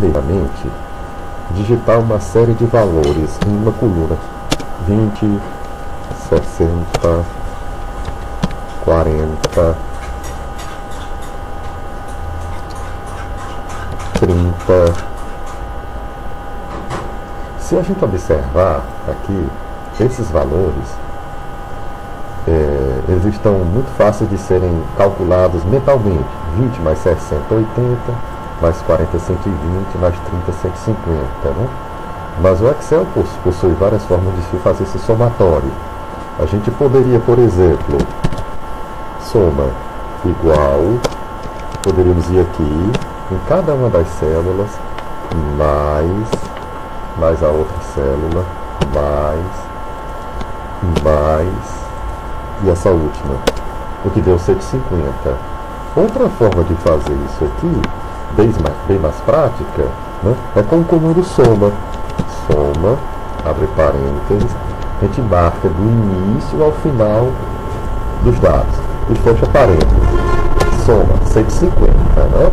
primeiramente digitar uma série de valores em uma coluna: 20, 60, 40, 30. Se a gente observar aqui, esses valores, eles estão muito fáceis de serem calculados mentalmente. 20 mais 60, 80, mais 40, 120, mais 30, 150. Né? Mas o Excel possui várias formas de se fazer esse somatório. A gente poderia, por exemplo, soma igual, poderíamos ir aqui em cada uma das células, mais a outra célula, mais, e essa última, o que deu 150. Outra forma de fazer isso aqui, bem mais prática, né, é com o comando soma. Soma, abre parênteses, a gente marca do início ao final dos dados e fecha parênteses. Soma 150, né?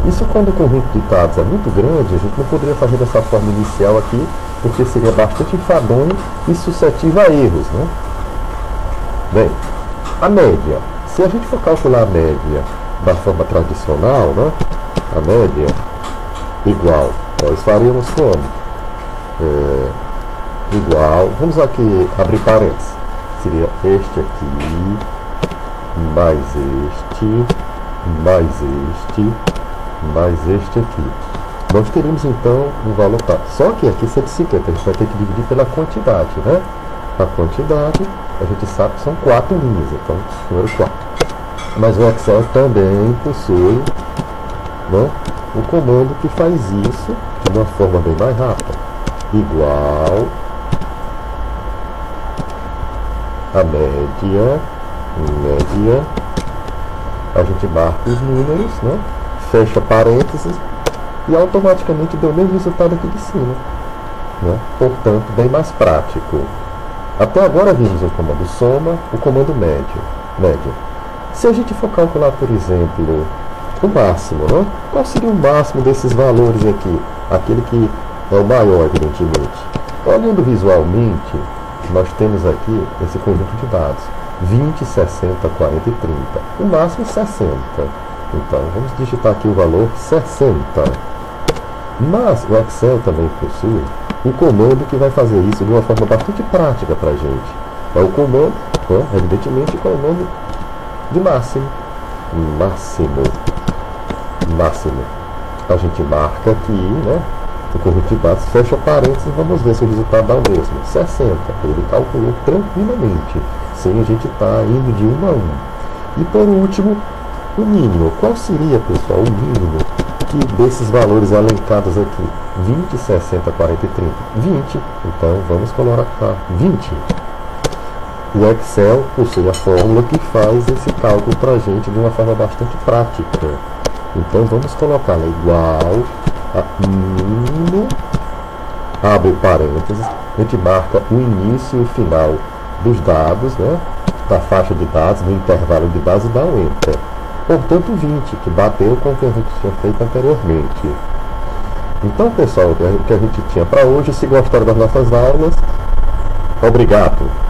Isso, quando o conjunto de dados é muito grande, a gente não poderia fazer dessa forma inicial aqui, porque seria bastante enfadonho e suscetível a erros, né? Bem, a média. Se a gente for calcular a média da forma tradicional, né? A média igual, nós faríamos como? Igual, vamos aqui abrir parênteses, seria este aqui, mais este, mais este aqui. Nós teríamos então um valor tal. Só que aqui 150, a gente vai ter que dividir pela quantidade, né? A quantidade, a gente sabe que são 4 linhas, então número 4. Mas o Excel também possui, né, um comando que faz isso de uma forma bem mais rápida. Igual a média, a gente marca os números, né? Fecha parênteses e automaticamente deu o mesmo resultado aqui de cima, né? Portanto, bem mais prático. Até agora vimos o comando soma, o comando média. Se a gente for calcular, por exemplo, o máximo, né? Qual seria o máximo desses valores aqui? Aquele que é o maior, evidentemente. Olhando visualmente, nós temos aqui esse conjunto de dados: 20, 60, 40 e 30. O máximo 60. Então, vamos digitar aqui o valor 60. Mas o Excel também possui um comando que vai fazer isso de uma forma bastante prática para a gente. É o comando, né, evidentemente, com o nome de máximo. Máximo. A gente marca aqui, né, o conjunto de dados, fecha parênteses e vamos ver se o resultado dá o mesmo. 60. Ele calculou tranquilamente, sem a gente estar indo de 1 a 1. E por último, o mínimo. Qual seria, pessoal, o mínimo que desses valores elencados aqui? 20, 60, 40 e 30. 20. Então vamos colocar 20. O Excel possui a fórmula que faz esse cálculo para a gente de uma forma bastante prática. Então vamos colocar lá igual a mínimo, abre parênteses, a gente marca o início e o final dos dados, né, da faixa de dados, do intervalo de dados, e dá um Enter. Portanto, 20, que bateu com o que a gente tinha feito anteriormente. Então, pessoal, o que a gente tinha para hoje. Se gostaram das nossas aulas, obrigado!